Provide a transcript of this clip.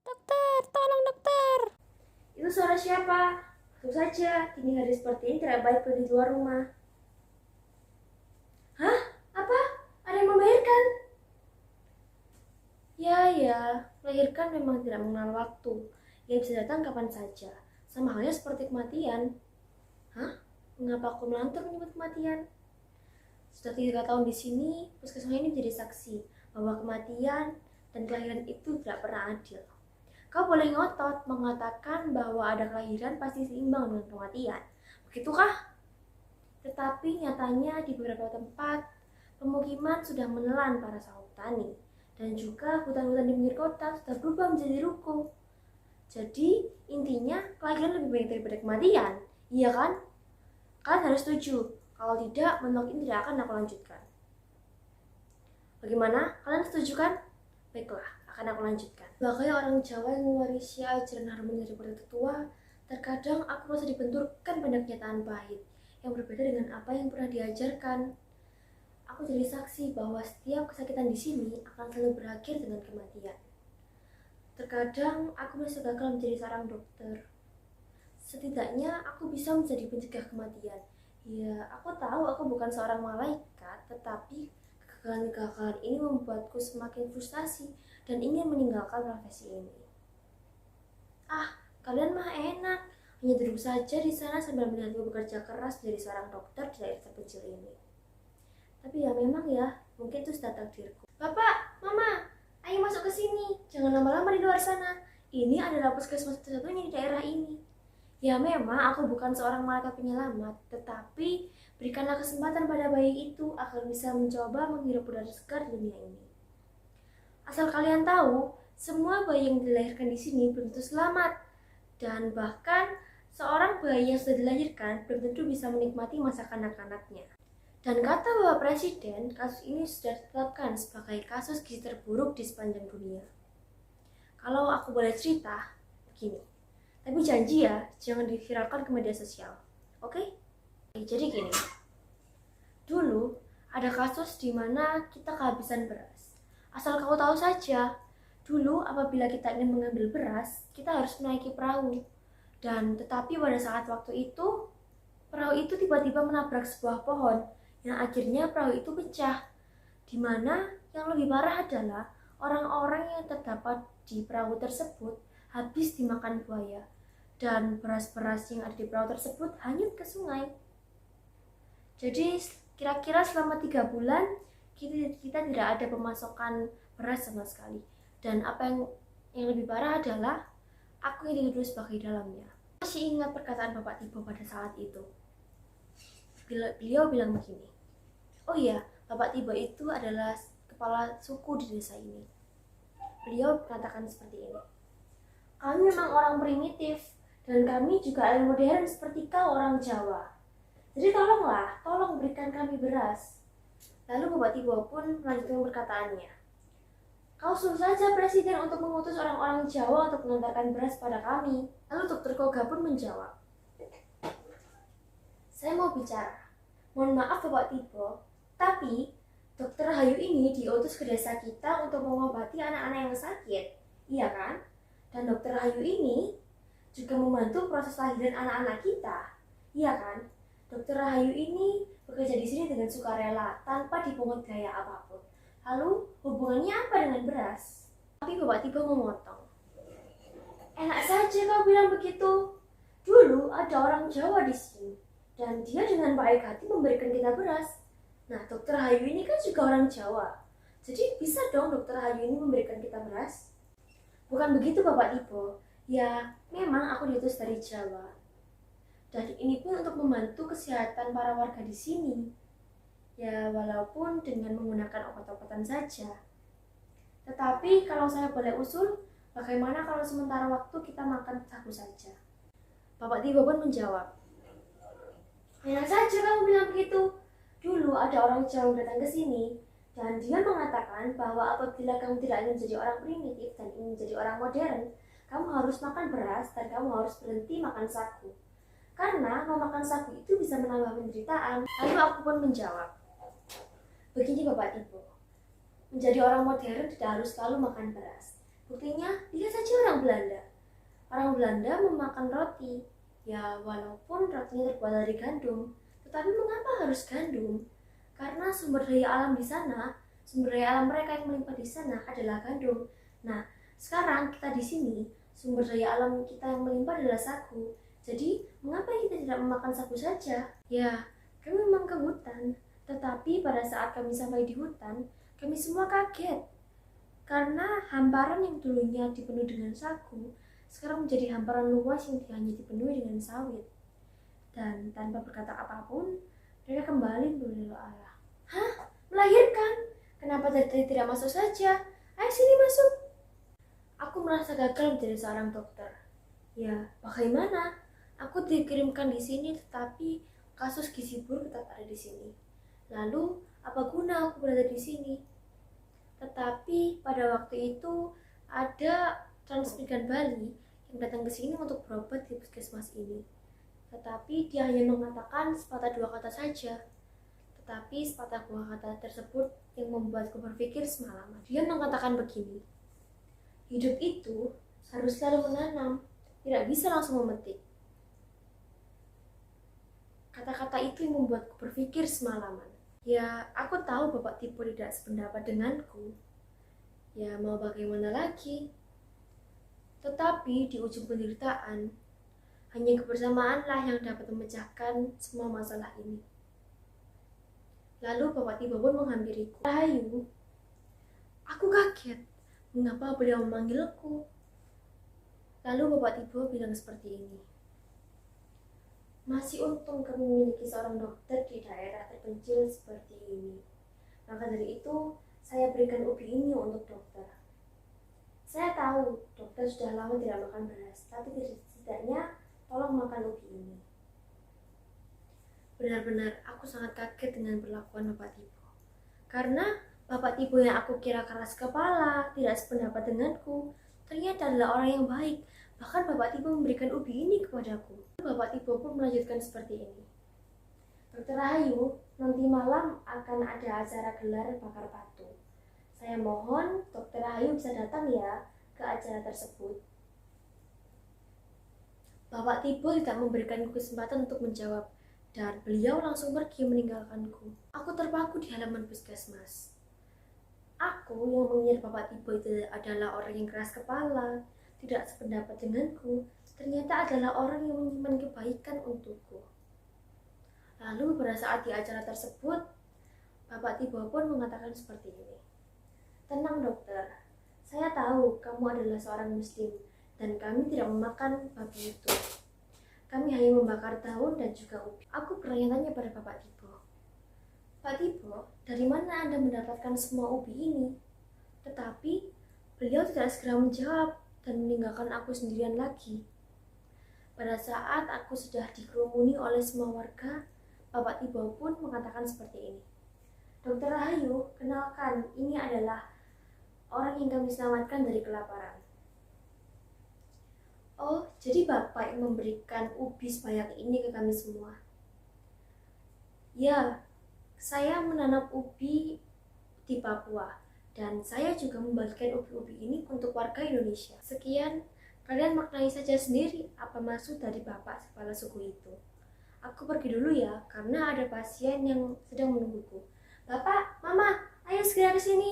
Dokter, tolong dokter. Itu suara siapa? Tentu saja, dini hari seperti ini tidak baik pergi keluar rumah. Hah? Apa? Ada yang melahirkan? Ya, melahirkan memang tidak mengenal waktu. Ia bisa datang kapan saja. Sama halnya seperti kematian. Hah? Mengapa aku melantur menyebut kematian? Sudah 3 tahun di sini, puskesmas ini menjadi saksi bahwa kematian dan kelahiran itu tidak pernah adil. Kau boleh ngotot mengatakan bahwa ada kelahiran pasti seimbang dengan kematian. Begitukah? Tetapi nyatanya di beberapa tempat, pemukiman sudah menelan para sawah tani. Dan juga hutan-hutan di pinggir kota sudah berubah menjadi ruko. Jadi intinya kelahiran lebih baik daripada kematian. Iya kan? Kalian harus setuju. Kalau tidak, monolog ini tidak akan aku lanjutkan. Bagaimana? Kalian setuju kan? Baiklah, akan aku lanjutkan. Sebagai orang Jawa yang mewarisi ajaran harmoni daripada tetua, terkadang aku merasa dibenturkan pada kenyataan pahit yang berbeda dengan apa yang pernah diajarkan. Aku jadi saksi bahwa setiap kesakitan di sini akan selalu berakhir dengan kematian. Terkadang aku merasa gagal menjadi seorang dokter. Setidaknya aku bisa menjadi pencegah kematian. Ya, aku tahu aku bukan seorang malaikat, tetapi kegagalan-kegagalan ini membuatku semakin frustasi dan ingin meninggalkan profesi ini. Kalian mah enak, hanya duduk saja di sana sambil melihatku bekerja keras menjadi seorang dokter di daerah terpencil ini. Tapi ya memang ya, mungkin itu sudah takdirku. Bapak, Mama, ayo masuk ke sini, jangan lama-lama di luar sana. Ini adalah puskesmas satu-satunya di daerah ini. Ya memang aku bukan seorang malaikat penyelamat, tetapi berikanlah kesempatan pada bayi itu agar bisa mencoba menghirup udara segar di dunia ini. Asal kalian tahu, semua bayi yang dilahirkan di sini belum tentu selamat. Dan bahkan seorang bayi yang sudah dilahirkan belum tentu bisa menikmati masa kanak-kanaknya. Dan kata Bapak Presiden, kasus ini sudah ditetapkan sebagai kasus gizi terburuk di sepanjang dunia. Kalau aku boleh cerita, begini. Tapi janji ya, jangan diviralkan ke media sosial. Oke? Jadi gini. Dulu ada kasus di mana kita kehabisan beras. Asal kamu tahu saja, dulu apabila kita ingin mengambil beras, kita harus menaiki perahu. Dan tetapi pada saat waktu itu, perahu itu tiba-tiba menabrak sebuah pohon yang akhirnya perahu itu pecah. Di mana yang lebih parah adalah orang-orang yang terdapat di perahu tersebut habis dimakan buaya, dan beras-beras yang ada di perahu tersebut hanyut ke sungai. Jadi kira-kira selama 3 bulan kita tidak ada pemasokan beras sama sekali. Dan apa yang lebih parah adalah aku yang dituduh sebagai dalamnya. Masih ingat perkataan Bapak Tibo pada saat itu. Beliau bilang begini, oh iya, Bapak Tibo itu adalah kepala suku di desa ini. Beliau mengatakan seperti ini, kami memang orang primitif, dan kami juga alih modern seperti kau orang Jawa. Jadi tolong berikan kami beras. Lalu Bapak Tibo pun melanjutkan perkataannya. Kau suruh saja Presiden untuk mengutus orang-orang Jawa untuk mengantarkan beras pada kami. Lalu Dr. Koga pun menjawab. Saya mau bicara. Mohon maaf Bapak Tibo, tapi Dr. Hayu ini diutus ke desa kita untuk mengobati anak-anak yang sakit. Iya kan? Dan Dr. Hayu ini juga membantu proses lahiran anak-anak kita. Iya kan? Dr. Rahayu ini bekerja di sini dengan sukarela tanpa dipungut biaya apapun. Lalu hubungannya apa dengan beras? Tapi Bapak Tibo memotong. Enak saja kau bilang begitu. Dulu ada orang Jawa di sini dan dia dengan baik hati memberikan kita beras. Nah, Dr. Rahayu ini kan juga orang Jawa. Jadi bisa dong Dr. Rahayu ini memberikan kita beras? Bukan begitu Bapak Tibo. Ya, memang aku diutus dari Jawa. Dan ini pun untuk membantu kesehatan para warga di sini. Ya, walaupun dengan menggunakan obat-obatan saja. Tetapi kalau saya boleh usul, bagaimana kalau sementara waktu kita makan sagu saja? Bapak Tibo pun menjawab, enak saja kamu bilang begitu. Dulu ada orang Jawa datang ke sini, dan dia mengatakan bahwa apabila kamu tidak ingin menjadi orang primitif dan ingin menjadi orang modern, kamu harus makan beras dan kamu harus berhenti makan sagu. Karena memakan sagu itu bisa menambah penderitaan. Lalu aku pun menjawab, begini Bapak Tibo, menjadi orang modern tidak harus selalu makan beras. Buktinya, lihat saja orang Belanda. Orang Belanda memakan roti. Ya, walaupun rotinya terbuat dari gandum, tetapi mengapa harus gandum? Karena sumber daya alam di sana, sumber daya alam mereka yang melimpah di sana adalah gandum. Nah, sekarang kita di sini, sumber daya alam kita yang melimpah adalah sagu. Jadi, mengapa kita tidak memakan sagu saja? Ya, kami memang ke hutan, tetapi pada saat kami sampai di hutan, kami semua kaget. Karena hamparan yang dulunya dipenuhi dengan sagu, sekarang menjadi hamparan luas yang hanya dipenuhi dengan sawit. Dan tanpa berkata apapun, mereka kembali memeluk Allah. Hah? Melahirkan? Kenapa tadi tidak masuk saja? Ayo sini masuk. Aku merasa gagal menjadi seorang dokter. Ya, bagaimana? Aku dikirimkan di sini, tetapi kasus gizi buruk tetap ada di sini. Lalu, apa guna aku berada di sini? Tetapi pada waktu itu ada transmigran Bali yang datang ke sini untuk berobat di puskesmas ini. Tetapi dia hanya mengatakan sepatah dua kata saja. Tetapi sepatah dua kata tersebut yang membuatku berpikir semalaman. Dia mengatakan begini, hidup itu harus selalu menanam, tidak bisa langsung memetik. Kata-kata itu yang membuatku berpikir semalaman. Ya, aku tahu Bapak Tipo tidak sependapat denganku. Ya, mau bagaimana lagi? Tetapi di ujung penderitaan, hanya kebersamaanlah yang dapat memecahkan semua masalah ini. Lalu Bapak Tibo pun menghampiriku. Rahayu, aku kaget. Mengapa beliau memanggilku? Lalu Bapak Tibo bilang seperti ini. Masih untung kami memiliki seorang dokter di daerah terpencil seperti ini. Maka dari itu, saya berikan ubi ini untuk dokter. Saya tahu dokter sudah lama tidak makan beras, tapi setidaknya tolong makan ubi ini. Benar-benar aku sangat kaget dengan perlakuan Bapak Tibo. Karena Bapak Tibo yang aku kira keras kepala, tidak sependapat denganku, ternyata adalah orang yang baik. Bahkan Bapak Tibo memberikan ubi ini kepadaku. Bapak Tibo pun melanjutkan seperti ini. Dokter Rahayu, nanti malam akan ada acara gelar bakar batu. Saya mohon Dokter Rahayu bisa datang ya ke acara tersebut. Bapak Tibo tidak memberikanku kesempatan untuk menjawab, dan beliau langsung pergi meninggalkanku. Aku terpaku di halaman puskesmas. Aku yang mengira Bapak Tibo itu adalah orang yang keras kepala, tidak sependapat denganku, ternyata adalah orang yang menyimpan kebaikan untukku. Lalu pada saat di acara tersebut, Bapak Tibo pun mengatakan seperti ini. Tenang dokter, saya tahu kamu adalah seorang muslim dan kami tidak memakan babi itu. Kami hanya membakar daun dan juga ubi. Aku bertanya-tanya pada Bapak Tibo. Pak Tibo, dari mana Anda mendapatkan semua ubi ini? Tetapi beliau tidak segera menjawab dan meninggalkan aku sendirian lagi. Pada saat aku sudah dikerumuni oleh semua warga, Bapak Tibo pun mengatakan seperti ini. Dokter Rahayu, kenalkan, ini adalah orang yang kami selamatkan dari kelaparan. Oh, jadi Bapak yang memberikan ubi sebanyak ini ke kami semua? Ya, saya menanam ubi di Papua. Dan saya juga membagikan ubi-ubi ini untuk warga Indonesia. Sekian, kalian maknai saja sendiri apa maksud dari Bapak kepala suku itu. Aku pergi dulu ya, karena ada pasien yang sedang menungguku. Bapak, Mama, ayo segera ke sini.